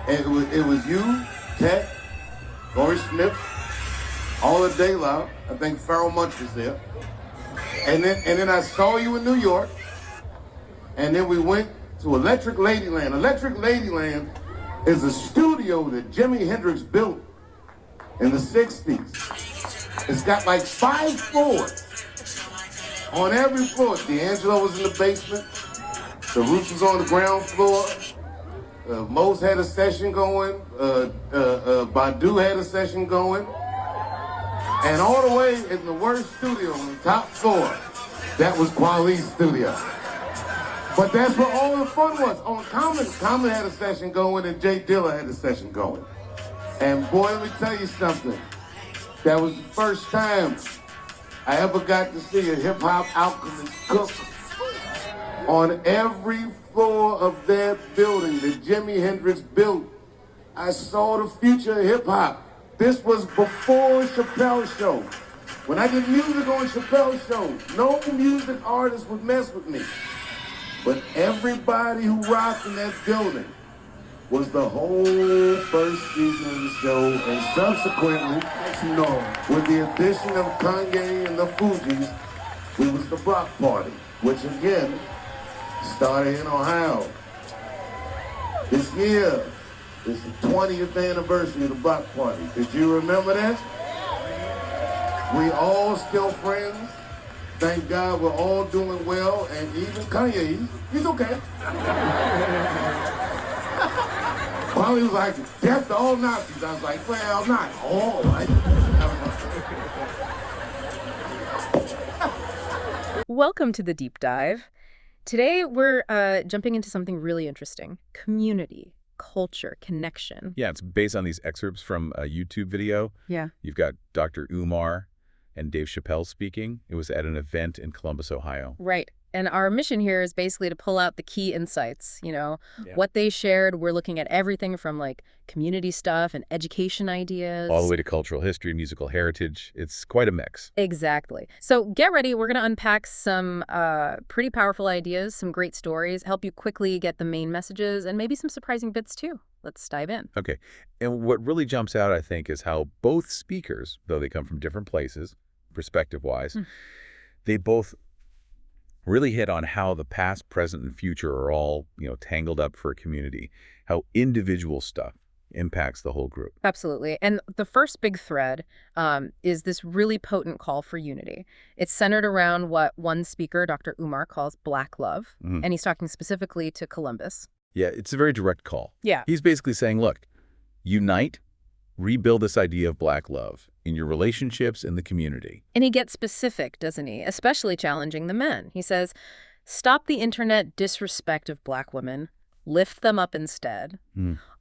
And it was you, Tech, Doris Smith, all of day long. I think Farrell Munch was there. And then I saw you in New York. And then we went to Electric Ladyland. Electric Ladyland is a studio that Jimi Hendrix built in the 60s. It's got like 5 floors. On every floor, D'Angelo was in the basement. The Roots was on the ground floor. Mose had a session going. Badu had a session going. And all the way in the worst studio on the top floor, that was Kweli's studio. But that's where all the fun was. On Common had a session going, and Jay Dilla had a session going. And boy, let me tell you something. That was the first time I ever got to see a hip-hop alchemist cook. On every floor of that building that Jimi Hendrix built, I saw the future of hip-hop. This was before Chappelle's show. When I did music on Chappelle's show, no music artist would mess with me. But everybody who rocked in that building was the whole first season of the show, and subsequently, with the addition of Kanye and the Fugees, we was the Block Party, which again started in Ohio. This year is the 20th anniversary of the Block Party. Did you remember that? We all still friends. Thank God we're all doing well, and even Kanye, he's okay. Kweli was like, death to all Nazis. I was like, well, not all. Welcome to the Deep Dive. Today we're jumping into something really interesting. Community, culture, connection. Yeah, it's based on these excerpts from a YouTube video. Yeah. You've got Dr. Umar and Dave Chappelle speaking. It was at an event in Columbus, Ohio. Right. And our mission here is basically to pull out the key insights, what they shared. We're looking at everything from like community stuff and education ideas. All the way to cultural history, musical heritage. It's quite a mix. Exactly. So get ready. We're going to unpack some pretty powerful ideas, some great stories, help you quickly get the main messages, and maybe some surprising bits too. Let's dive in. Okay. And what really jumps out, I think, is how both speakers, though they come from different places, perspective-wise, they both really hit on how the past, present, and future are all, tangled up for a community, how individual stuff impacts the whole group. Absolutely. And the first big thread is this really potent call for unity. It's centered around what one speaker, Dr. Umar, calls Black love, and he's talking specifically to Columbus. Yeah, it's a very direct call. Yeah. He's basically saying, look, unite, rebuild this idea of Black love in your relationships in the community. And he gets specific, doesn't he? Especially challenging the men. He says, stop the internet disrespect of Black women, lift them up instead,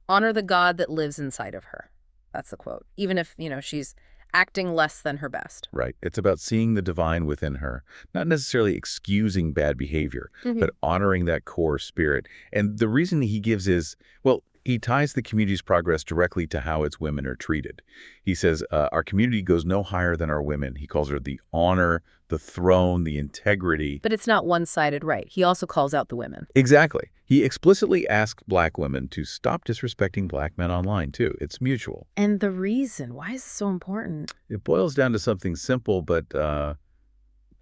honor the God that lives inside of her. That's the quote. Even if, she's acting less than her best. Right. It's about seeing the divine within her, not necessarily excusing bad behavior, but honoring that core spirit. And the reason he gives is, well, he ties the community's progress directly to how its women are treated. He says, our community goes no higher than our women. He calls her the honor, the throne, the integrity. But it's not one-sided, right? He also calls out the women. Exactly. He explicitly asked Black women to stop disrespecting Black men online, too. It's mutual. And the reason, why is this so important? It boils down to something simple, but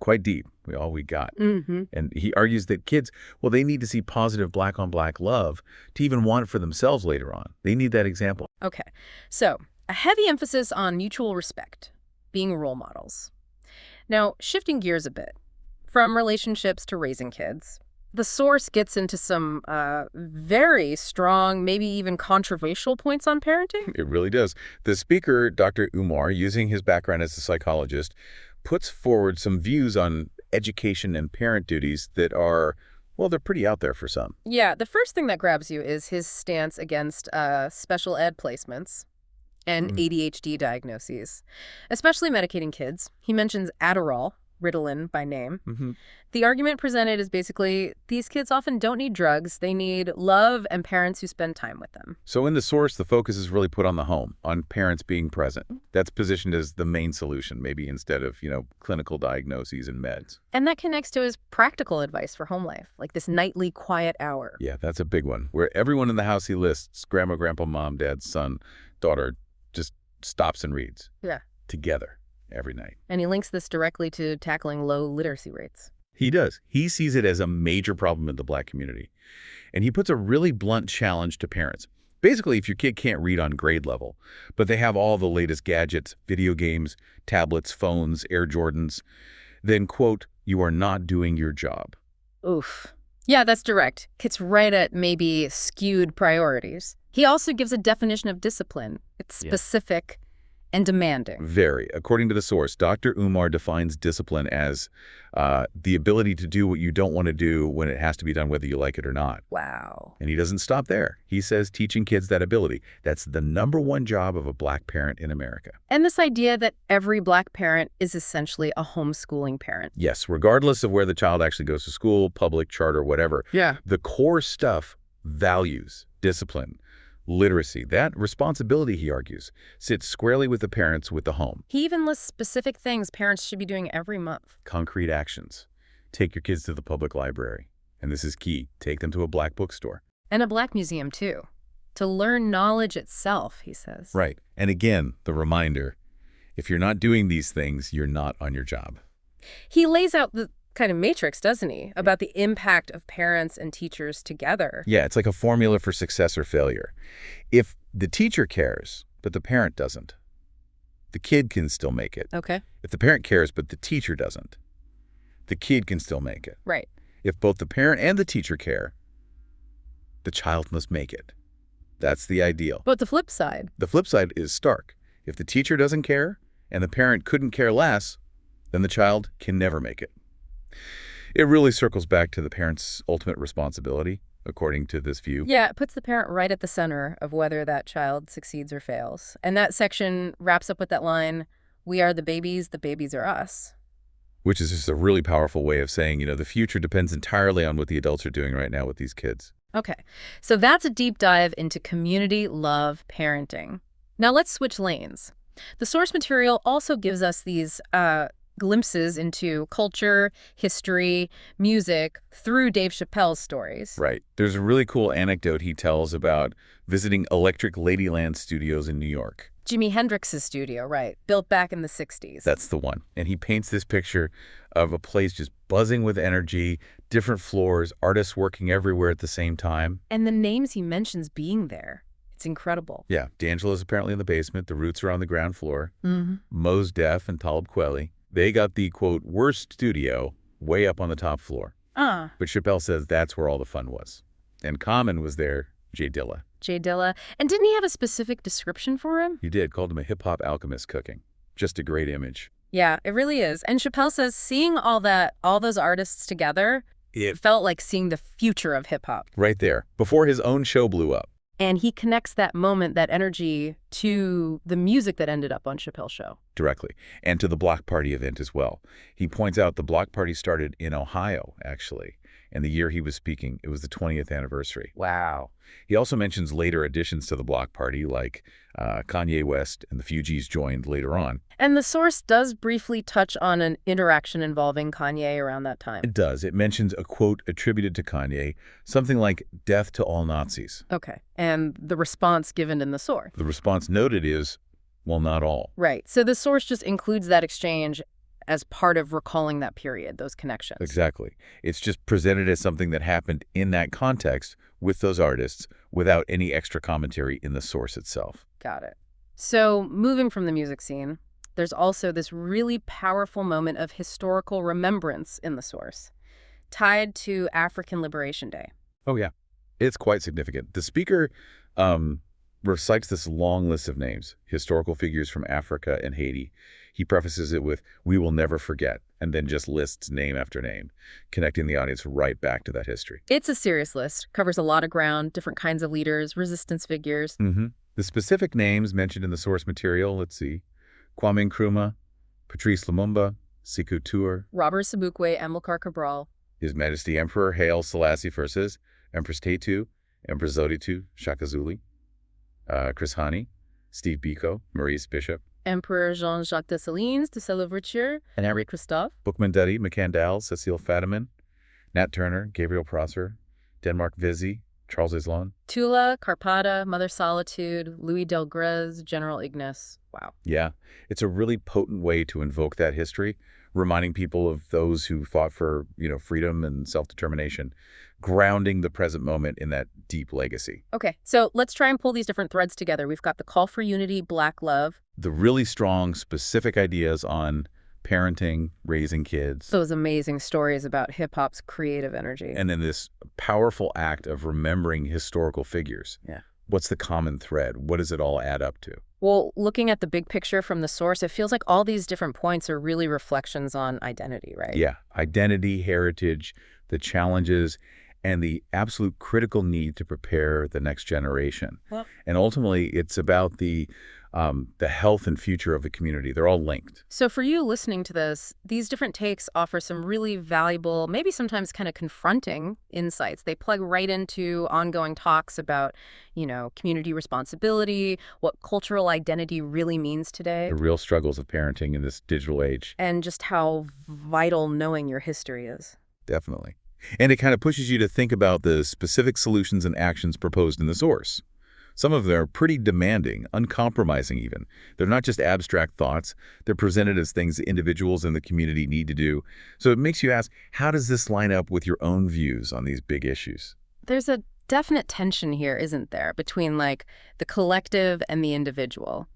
quite deep. All we got. And he argues that kids, well, they need to see positive Black-on-Black love to even want it for themselves later on. They need that example. Okay. So a heavy emphasis on mutual respect, being role models. Now, shifting gears a bit, from relationships to raising kids, the source gets into some very strong, maybe even controversial points on parenting. It really does. The speaker, Dr. Umar, using his background as a psychologist, puts forward some views on education and parent duties that are, well, they're pretty out there for some. Yeah, the first thing that grabs you is his stance against special ed placements and ADHD diagnoses, especially medicating kids. He mentions Adderall, Ritalin by name. Mm-hmm. The argument presented is basically these kids often don't need drugs. They need love and parents who spend time with them. So in the source, the focus is really put on the home, on parents being present. That's positioned as the main solution, maybe instead of, clinical diagnoses and meds. And that connects to his practical advice for home life, like this nightly quiet hour. Yeah, that's a big one, where everyone in the house he lists, grandma, grandpa, mom, dad, son, daughter, just stops and reads. Yeah. Together every night. And he links this directly to tackling low literacy rates. He does. He sees it as a major problem in the Black community. And he puts a really blunt challenge to parents. Basically, if your kid can't read on grade level, but they have all the latest gadgets, video games, tablets, phones, Air Jordans, then, quote, you are not doing your job. Oof. Yeah, that's direct. Hits right at maybe skewed priorities. He also gives a definition of discipline. It's specific and demanding. Very. According to the source, Dr. Umar defines discipline as the ability to do what you don't want to do when it has to be done whether you like it or not. Wow. And he doesn't stop there. He says teaching kids that ability, that's the #1 job of a Black parent in America. And this idea that every Black parent is essentially a homeschooling parent. Yes, regardless of where the child actually goes to school, public, charter, whatever. Yeah. The core stuff, values, discipline, literacy, that responsibility, he argues, sits squarely with the parents, with the home. He even lists specific things parents should be doing every month. Concrete actions. Take your kids to the public library. And this is key. Take them to a Black bookstore. And a Black museum, too. To learn knowledge itself, he says. Right. And again, the reminder, if you're not doing these things, you're not on your job. He lays out the kind of matrix, doesn't he, about the impact of parents and teachers together. Yeah, it's like a formula for success or failure. If the teacher cares, but the parent doesn't, the kid can still make it. Okay. If the parent cares, but the teacher doesn't, the kid can still make it. Right. If both the parent and the teacher care, the child must make it. That's the ideal. But the flip side. The flip side is stark. If the teacher doesn't care and the parent couldn't care less, then the child can never make it. It really circles back to the parent's ultimate responsibility, according to this view. Yeah, it puts the parent right at the center of whether that child succeeds or fails. And that section wraps up with that line, we are the babies are us. Which is just a really powerful way of saying, the future depends entirely on what the adults are doing right now with these kids. Okay, so that's a deep dive into community love parenting. Now let's switch lanes. The source material also gives us these glimpses into culture, history, music through Dave Chappelle's stories. Right. There's a really cool anecdote he tells about visiting Electric Ladyland Studios in New York. Jimi Hendrix's studio, right, built back in the 60s. That's the one. And he paints this picture of a place just buzzing with energy, different floors, artists working everywhere at the same time. And the names he mentions being there. It's incredible. Yeah. D'Angelo's apparently in the basement. The Roots are on the ground floor. Mm-hmm. Mos Def and Talib Kweli. They got the, quote, worst studio way up on the top floor. But Chappelle says that's where all the fun was. And Common was there, Jay Dilla. Jay Dilla. And didn't he have a specific description for him? He did, called him a hip-hop alchemist cooking. Just a great image. Yeah, it really is. And Chappelle says seeing all those artists together, it felt like seeing the future of hip-hop. Right there, before his own show blew up. And he connects that moment, that energy, to the music that ended up on Chappelle's show. Directly. And to the block party event as well. He points out the block party started in Ohio, actually. And the year he was speaking, it was the 20th anniversary. Wow. He also mentions later additions to the block party, like Kanye West and the Fugees joined later on. And the source does briefly touch on an interaction involving Kanye around that time. It does. It mentions a quote attributed to Kanye, something like, "Death to all Nazis." Okay. And the response given in the source. The response noted is, well, not all. Right. So the source just includes that exchange as part of recalling that period, those connections. Exactly. It's just presented as something that happened in that context with those artists without any extra commentary in the source itself. Got it. So moving from the music scene, there's also this really powerful moment of historical remembrance in the source, tied to African Liberation Day. Oh, yeah. It's quite significant. The speaker recites this long list of names, historical figures from Africa and Haiti. He prefaces it with, "We will never forget," and then just lists name after name, connecting the audience right back to that history. It's a serious list, covers a lot of ground, different kinds of leaders, resistance figures. Mm-hmm. The specific names mentioned in the source material, let's see, Kwame Nkrumah, Patrice Lumumba, Sékou Touré, Robert Sobukwe, Amilcar Cabral, His Majesty Emperor Haile Selassie I, Empress Tetu, Empress Zewditu, Shaka Zulu, Chris Hani, Steve Biko, Maurice Bishop, Emperor Jean-Jacques Dessalines de Louverture, and Henri Christophe, Boukman Dutty, McCann Dowell, Cecile Fadiman, Nat Turner, Gabriel Prosser, Denmark Vizzy, Charles Islon. Tula, Carpata, Mother Solitude, Louis Delgrès, General Ignace. Wow. Yeah, it's a really potent way to invoke that history, reminding people of those who fought for, freedom and self-determination, grounding the present moment in that deep legacy. Okay, so let's try and pull these different threads together. We've got the call for unity, Black love. The really strong, specific ideas on parenting, raising kids. Those amazing stories about hip-hop's creative energy. And then this powerful act of remembering historical figures. Yeah. What's the common thread? What does it all add up to? Well, looking at the big picture from the source, it feels like all these different points are really reflections on identity, right? Yeah, identity, heritage, the challenges, and the absolute critical need to prepare the next generation. Well, and ultimately, it's about the health and future of the community. They're all linked. so for you listening to this, these different takes offer some really valuable, maybe sometimes kind of confronting insights. They plug right into ongoing talks about, community responsibility, what cultural identity really means today, The real struggles of parenting in this digital age. and just how vital knowing your history is. Definitely. And it kind of pushes you to think about the specific solutions and actions proposed in the source. Some of them are pretty demanding, uncompromising even. They're not just abstract thoughts. They're presented as things individuals in the community need to do. So it makes you ask, how does this line up with your own views on these big issues? There's a definite tension here, isn't there, between the collective and the individual.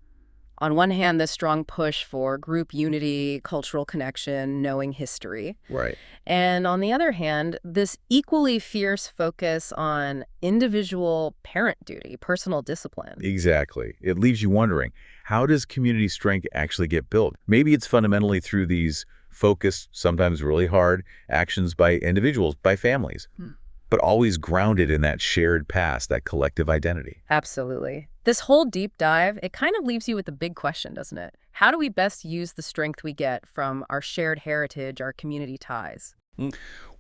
On one hand, this strong push for group unity, cultural connection, knowing history. Right. And on the other hand, this equally fierce focus on individual parent duty, personal discipline. Exactly. It leaves you wondering, how does community strength actually get built? Maybe it's fundamentally through these focused, sometimes really hard, actions by individuals, by families, but always grounded in that shared past, that collective identity. Absolutely. This whole deep dive, it kind of leaves you with a big question, doesn't it? How do we best use the strength we get from our shared heritage, our community ties?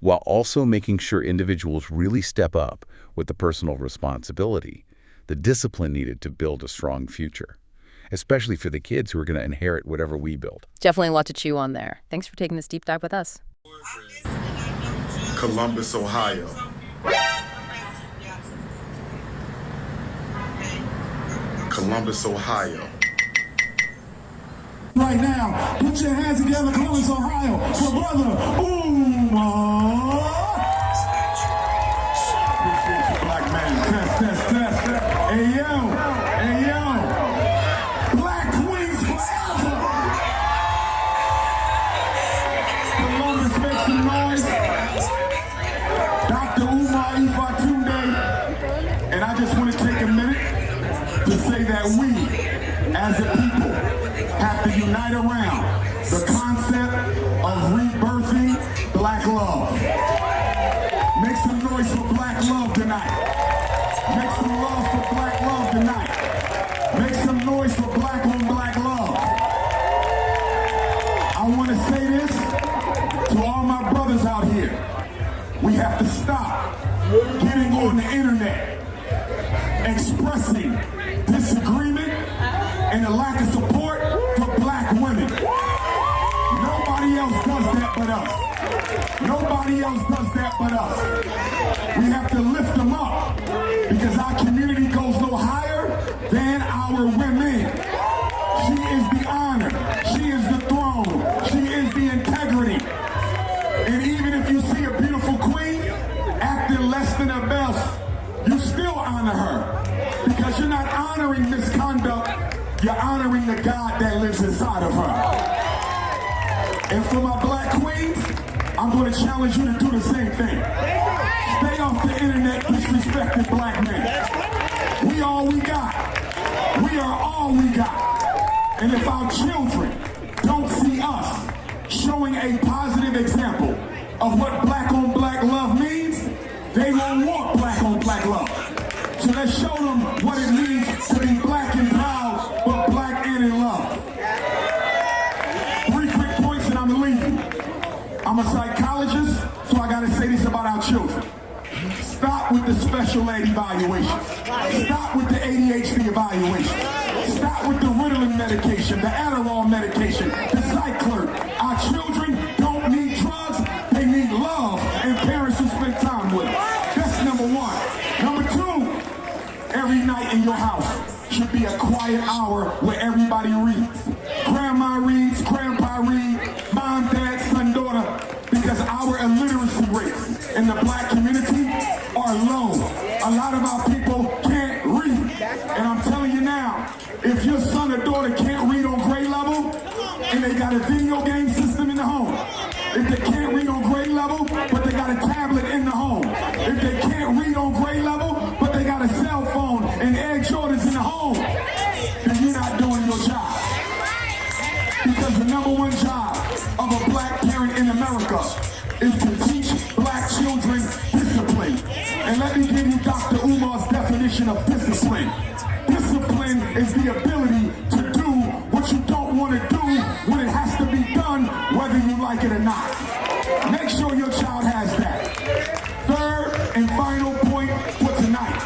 While also making sure individuals really step up with the personal responsibility, the discipline needed to build a strong future, especially for the kids who are going to inherit whatever we build. Definitely a lot to chew on there. Thanks for taking this deep dive with us. Columbus, Ohio. Columbus, Ohio. Right now, put your hands together, Columbus, Ohio, for brother Umar. Black man, test. Hey yo, Black Queens forever. Columbus, make some noise. Dr. Umar Ifatunde, and I just want to take a minute to say that we, as a people, have to unite around the concept of rebirthing Black love. Make some noise for Black love tonight. Make some love for Black love tonight. Make some noise for Black on Black love. I want to say this to all my brothers out here. We have to stop getting on the internet, expressing disagreement and a lack of support for Black women. Nobody else does that but us. Nobody else does that but us. We have to lift them up because our community goes no higher than our women. She is the honor. She is the throne. She is the integrity. And even if you see a beautiful queen acting less than her best, you still honor her because you're not honoring misconduct. You're honoring the God that lives inside of her. And for my Black queens, I'm going to challenge you to do the same thing. Stay off the internet disrespecting Black men. We all we got. We are all we got. And if our children don't see us showing a positive example of what Black on Black love means, they won't want Black on Black love. So let's show them what it means to be Black and proud, but Black and in love. 3 quick points and I'm leaving. special ed evaluations. Stop with the ADHD evaluation. Stop with the Ritalin medication, the Adderall medication, the Cyclert. Our children don't need drugs, they need love and parents who spend time with them. That's number one. Number two, every night in your house should be a quiet hour where everybody reads. Grandma reads, grandpa reads, mom, dad, son, daughter, because our illiteracy rates in the black community are low. A lot of our people can't read. And I'm telling you now, if your son or daughter can't read on grade level, and they got a video game system in the home, if they can't read on grade level, but they got a tablet in the home, if they can't read on grade level, but they got a cell phone and Air Jordans in the home, then you're not doing your job. Because the number one job of a black parent in America is to teach black children discipline. And let me give you Dr. Umar's definition of discipline. Discipline is the ability to do what you don't want to do when it has to be done, whether you like it or not. Make sure your child has that. Third and final point for tonight.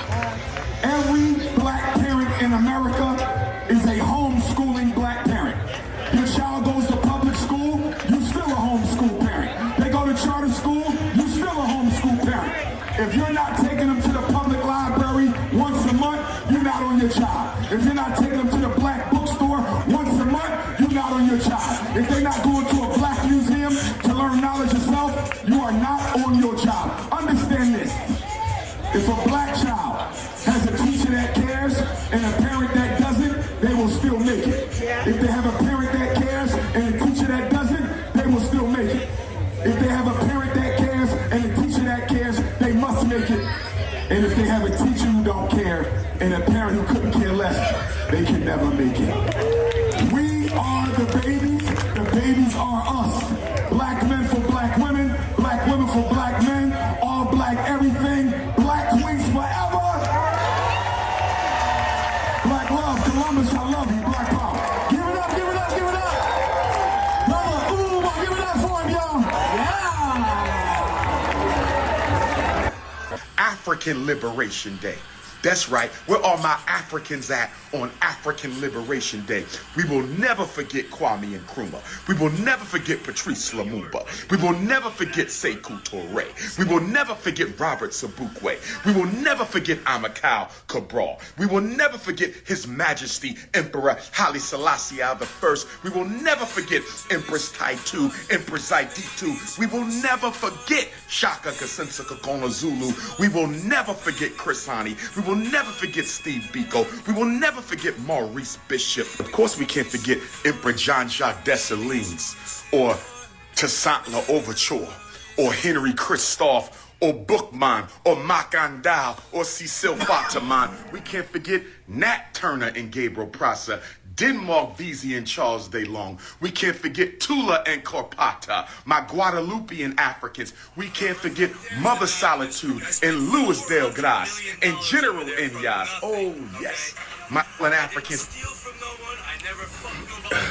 Every black parent in America is a homeschooling black parent. Your child goes to public school, you still a homeschool parent. They go to charter school, you still a homeschool parent. If you're not taking them to the public library once a month, you're not on your job. If you're not taking them to the black bookstore once a month, you're not on your job. If they're not going to a black museum to learn knowledge of self, you are not on your job. Understand this. If a black child has a teacher that cares and a parent that doesn't, they will still make it. If they have a parent that cares and a teacher that doesn't, they will still make it. If they have a parent that cares and a teacher that cares, they must make it. And if they have a teacher who don't care and a parent who couldn't care less, they can never make it. We are the babies. The babies are us. Black men for black women for black men, all black everything, black queens forever. Black love, Columbus, I love you, black power. Give it up, give it up, give it up. Brother, give it up for him, y'all. Yeah. African Liberation Day. That's right. Where are my Africans at on African Liberation Day? We will never forget Kwame Nkrumah. We will never forget Patrice Lumumba. We will never forget Sekou Touré. We will never forget Robert Sobukwe. We will never forget Amilcar Cabral. We will never forget His Majesty Emperor Haile Selassie I. We will never forget Empress Taitu, Empress Zaiditu. We will never forget Shaka Kasensa Kakona Zulu. We will never forget Chris Hani. We will never forget Steve Biko. We will never forget Maurice Bishop. Of course, we can't forget Emperor Jean-Jacques Dessalines, or Toussaint L'Ouverture, or Henry Christophe, or Bookman, or Macandal, or Cecil Fataman. We can't forget Nat Turner and Gabriel Prosser, Denmark Vesey and Charles DeLong. We can't forget Tula and Corpata, my Guadalupean Africans. We can't forget Mother Solitude and Luis Del Gras and General Inyas. Oh, yes, my Africans. Steal from no one, I never fucked nobody.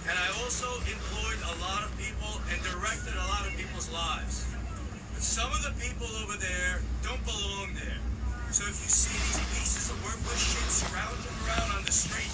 And I also employed a lot of people and directed a lot of people's lives. But some of the people over there don't belong there. So if you see these pieces of worthless shit scrounging around on the street,